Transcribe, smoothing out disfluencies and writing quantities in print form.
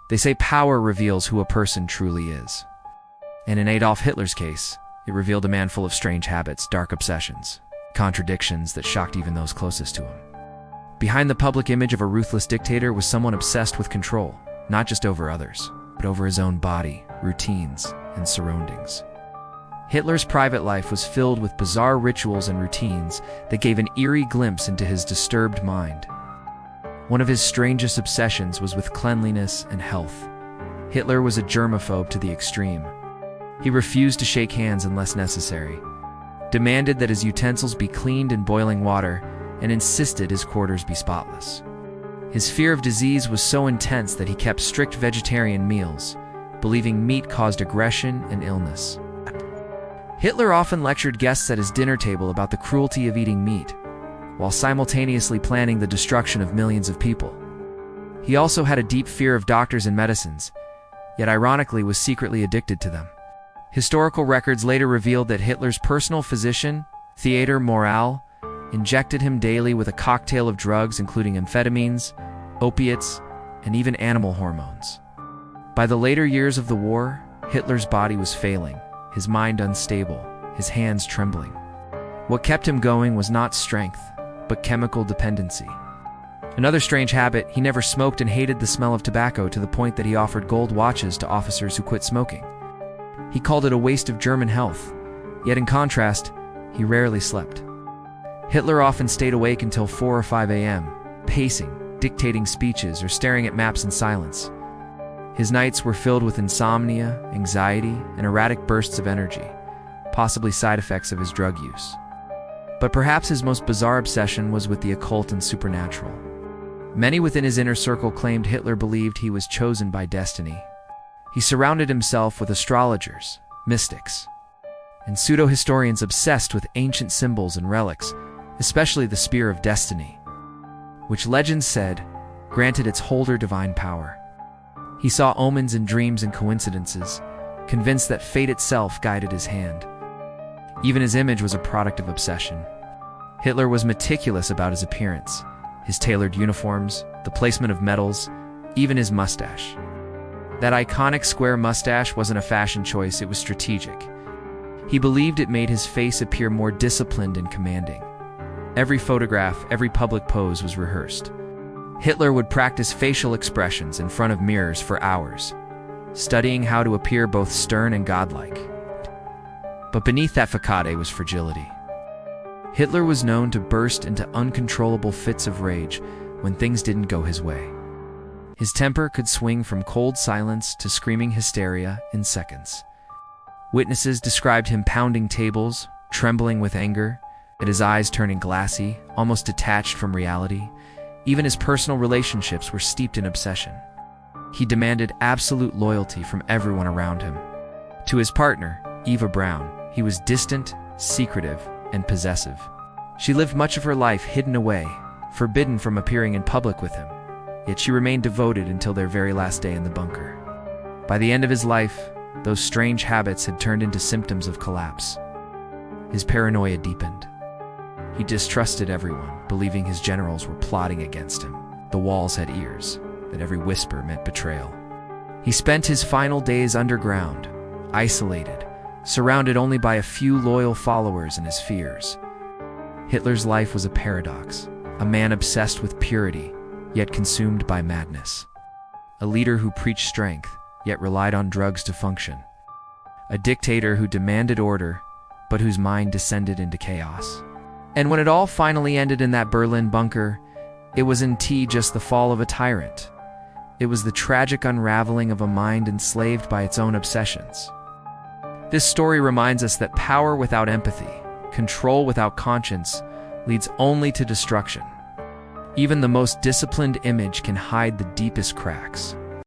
They say power reveals who a person truly is. And in Adolf Hitler's case, it revealed a man full of strange habits, dark obsessions, contradictions that shocked even those closest to him. Behind the public image of a ruthless dictator was someone obsessed with control, not just over others, but over his own body, routines, and surroundings. Hitler's private life was filled with bizarre rituals and routines that gave an eerie glimpse into his disturbed mind. One of his strangest obsessions was with cleanliness and health. Hitler was a germaphobe to the extreme. He refused to shake hands unless necessary, demanded that his utensils be cleaned in boiling water, and insisted his quarters be spotless. His fear of disease was so intense that he kept strict vegetarian meals, believing meat caused aggression and illness. Hitler often lectured guests at his dinner table about the cruelty of eating meat, while simultaneously planning the destruction of millions of people. He also had a deep fear of doctors and medicines, yet ironically was secretly addicted to them. Historical records later revealed that Hitler's personal physician, Theodor Morell, injected him daily with a cocktail of drugs including amphetamines, opiates, and even animal hormones. By the later years of the war, Hitler's body was failing, his mind unstable, his hands trembling. What kept him going was not strength, but chemical dependency. Another strange habit, he never smoked and hated the smell of tobacco to the point that he offered gold watches to officers who quit smoking. He called it a waste of German health, yet in contrast, he rarely slept. Hitler often stayed awake until 4 or 5 a.m., pacing, dictating speeches, or staring at maps in silence. His nights were filled with insomnia, anxiety, and erratic bursts of energy, possibly side effects of his drug use. But perhaps his most bizarre obsession was with the occult and supernatural. Many within his inner circle claimed Hitler believed he was chosen by destiny. He surrounded himself with astrologers, mystics, and pseudo-historians obsessed with ancient symbols and relics, especially the Spear of Destiny, which legends said granted its holder divine power. He saw omens in dreams and coincidences, convinced that fate itself guided his hand. Even his image was a product of obsession. Hitler was meticulous about his appearance, his tailored uniforms, the placement of medals, even his mustache. That iconic square mustache wasn't a fashion choice, it was strategic. He believed it made his face appear more disciplined and commanding. Every photograph, every public pose was rehearsed. Hitler would practice facial expressions in front of mirrors for hours, studying how to appear both stern and godlike. But beneath that facade was fragility. Hitler was known to burst into uncontrollable fits of rage when things didn't go his way. His temper could swing from cold silence to screaming hysteria in seconds. Witnesses described him pounding tables, trembling with anger, and his eyes turning glassy, almost detached from reality. Even his personal relationships were steeped in obsession. He demanded absolute loyalty from everyone around him. To his partner, Eva Braun, he was distant, secretive, and possessive. She lived much of her life hidden away, forbidden from appearing in public with him, yet she remained devoted until their very last day in the bunker. By the end of his life, those strange habits had turned into symptoms of collapse. His paranoia deepened. He distrusted everyone, believing his generals were plotting against him. The walls had ears, that every whisper meant betrayal. He spent his final days underground, isolated, surrounded only by a few loyal followers and his fears. Hitler's life was a paradox, a man obsessed with purity, yet consumed by madness. A leader who preached strength, yet relied on drugs to function. A dictator who demanded order, but whose mind descended into chaos. And when it all finally ended in that Berlin bunker, it wasn't just the fall of a tyrant. It was the tragic unraveling of a mind enslaved by its own obsessions. This story reminds us that power without empathy, control without conscience, leads only to destruction. Even the most disciplined image can hide the deepest cracks.